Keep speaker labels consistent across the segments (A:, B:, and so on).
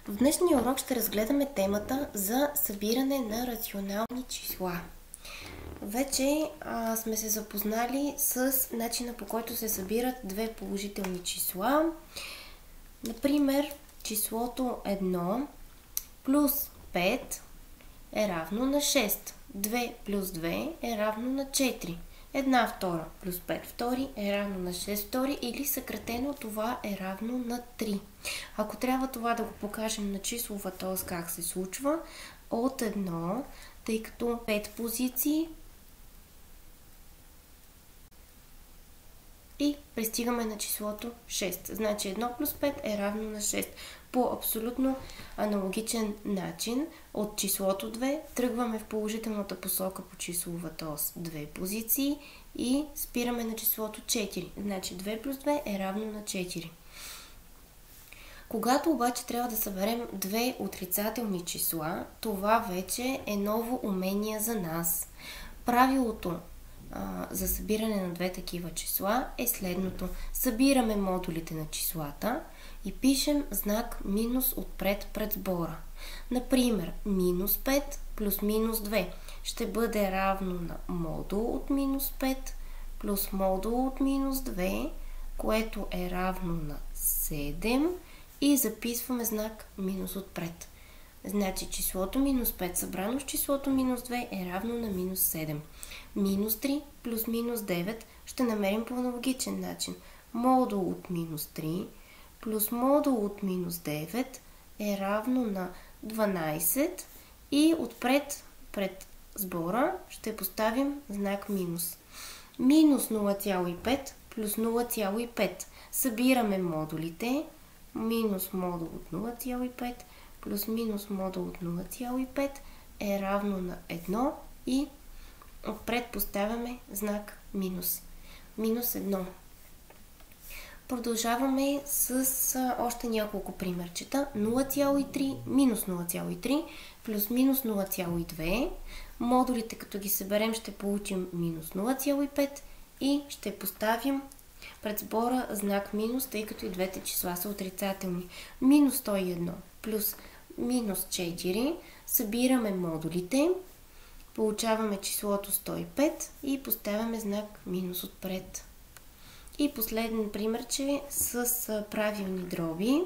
A: В днешния урок ще разгледаме темата за събиране на рационални числа. Вече сме се запознали с начина, по който се събират две положителни числа. Например, числото 1 плюс 5 е равно на 6. 2 плюс 2 е равно на 4. 1 втора плюс 5 втори е равно на 6 втори или съкратено това е равно на 3. Ако трябва това да го покажем на числова, т.е. как се случва, от 1, тъй като 5 позиции и пристигаме на числото 6. Значи 1 плюс 5 е равно на 6. По абсолютно аналогичен начин от числото 2 тръгваме в положителната посока по числова, т.е. 2 позиции и спираме на числото 4. Значи 2 плюс 2 е равно на 4. Когато обаче трябва да съберем две отрицателни числа, това вече е ново умение за нас. Правилото за събиране на две такива числа е следното. Събираме модулите на числата и пишем знак минус отпред пред сбора. Например, минус 5 плюс минус 2 ще бъде равно на модул от минус 5 плюс модул от минус 2, което е равно на 7 и записваме знак минус отпред. Значи числото минус 5 събрано с числото минус 2 е равно на минус 7. Минус 3 плюс минус 9 ще намерим по аналогичен начин. Модул от минус 3 плюс модул от минус 9 е равно на 12 и отпред пред сбора ще поставим знак минус. Минус 0,5 плюс 0,5. Събираме модулите. Минус модул от 0,5 плюс минус модул от 0,5 е равно на 1 и отпред поставяме знак минус. Минус 1. Продължаваме с още няколко примерчета. 0,3 минус 0,3 плюс минус 0,2. Модулите, като ги съберем, ще получим минус 0,5 и ще поставим пред сбора знак минус, тъй като и двете числа са отрицателни. Минус 101 плюс минус 4. Събираме модулите. Получаваме числото 105 и поставяме знак минус отпред. И последен пример, че с правилни дроби,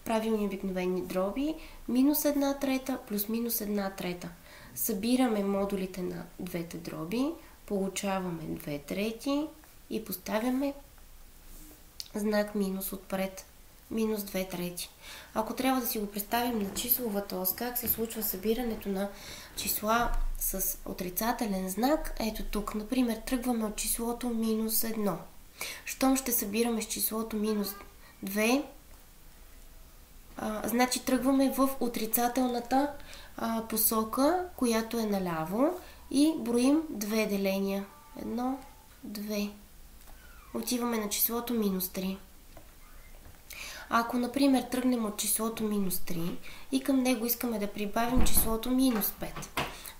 A: правилни обикновени дроби, минус 1 трета плюс минус 1 трета. Събираме модулите на двете дроби, получаваме 2 трети и поставяме знак минус отпред. Минус 2 трети. Ако трябва да си го представим на числовата ос, как се случва събирането на числа с отрицателен знак, ето тук, например, тръгваме от числото минус 1. Щом ще събираме с числото минус 2, значи тръгваме в отрицателната посока, която е наляво и броим две деления. 1, 2. Отиваме на числото минус 3. Ако, например, тръгнем от числото минус 3 и към него искаме да прибавим числото минус 5,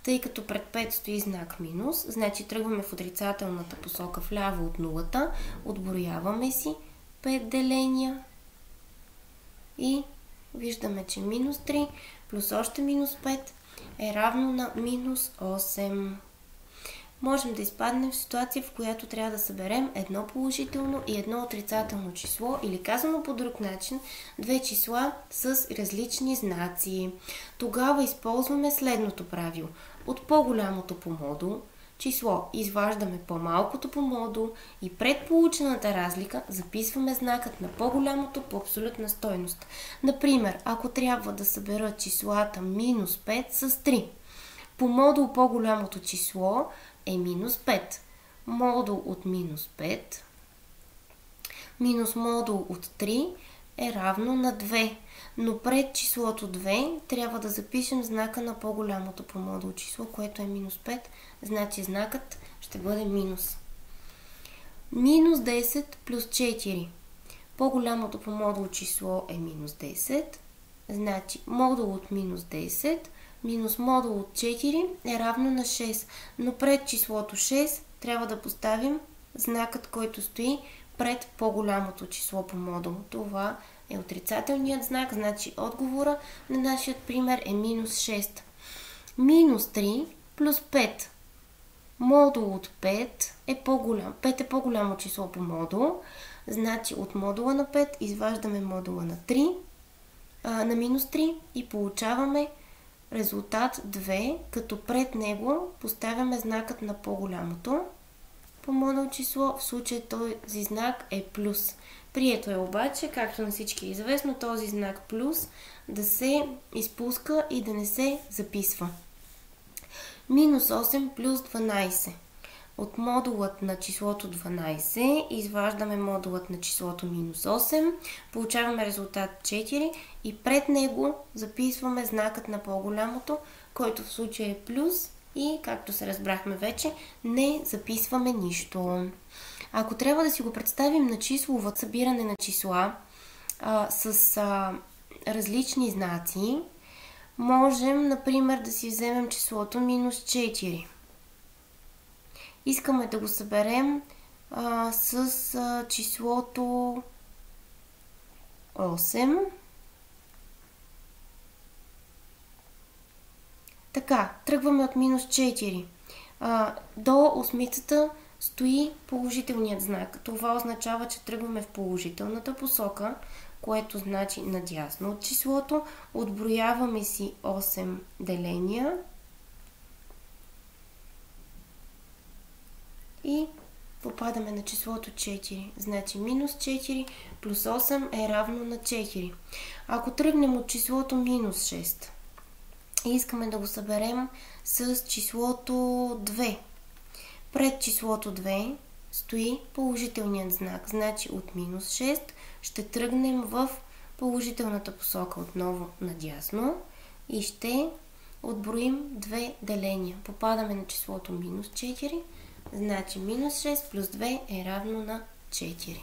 A: тъй като пред 5 стои знак минус, значи тръгваме в отрицателната посока вляво от нулата, отброяваме си 5 деления и виждаме, че минус 3 плюс още минус 5 е равно на минус 8. Можем да изпаднем в ситуация, в която трябва да съберем едно положително и едно отрицателно число, или казано по друг начин, две числа с различни знаци. Тогава използваме следното правило. От по-голямото по модул число изваждаме по-малкото по модул и пред получената разлика записваме знакът на по-голямото по абсолютна стойност. Например, ако трябва да събера числата минус 5 с 3, по модул по-голямото число е минус 5. Модул от минус 5 минус модул от 3 е равно на 2. Но пред числото 2 трябва да запишем знака на по-голямото по модул число, което е минус 5. Значи знакът ще бъде минус. Минус 10 плюс 4. По-голямото по модул число е минус 10. Значи модул от минус 10 минус модул от 4 е равно на 6. Но пред числото 6 трябва да поставим знакът, който стои пред по-голямото число по модул. Това е отрицателният знак, значи отговора на нашия пример е минус 6. Минус 3 плюс 5. Модул от 5 е по-голям. 5 е по-голямо число по модул, значи от модула на 5 изваждаме модула на 3, на минус 3 и получаваме резултат 2, като пред него поставяме знакът на по-голямото по модул число, в случая този знак е плюс. Прието е обаче, както на всички е известно, този знак плюс да се изпуска и да не се записва. Минус 8 плюс 12. От модулът на числото 12 изваждаме модулът на числото минус 8, получаваме резултат 4 и пред него записваме знакът на по-голямото, който в случая е плюс и, както се разбрахме вече, не записваме нищо. Ако трябва да си го представим на числово събиране на числа с различни знаци, можем, например, да си вземем числото минус 4. Искаме да го съберем с числото 8. Така, тръгваме от минус 4. До осмицата стои положителният знак. Това означава, че тръгваме в положителната посока, което значи надясно от числото. Отброяваме си 8 деления и попадаме на числото 4. Значи минус 4 плюс 8 е равно на 4. Ако тръгнем от числото минус 6 и искаме да го съберем с числото 2, пред числото 2 стои положителният знак. Значи от минус 6 ще тръгнем в положителната посока отново надясно и ще отброим 2 деления. Попадаме на числото минус 4, значи минус 6 плюс 2 е равно на 4.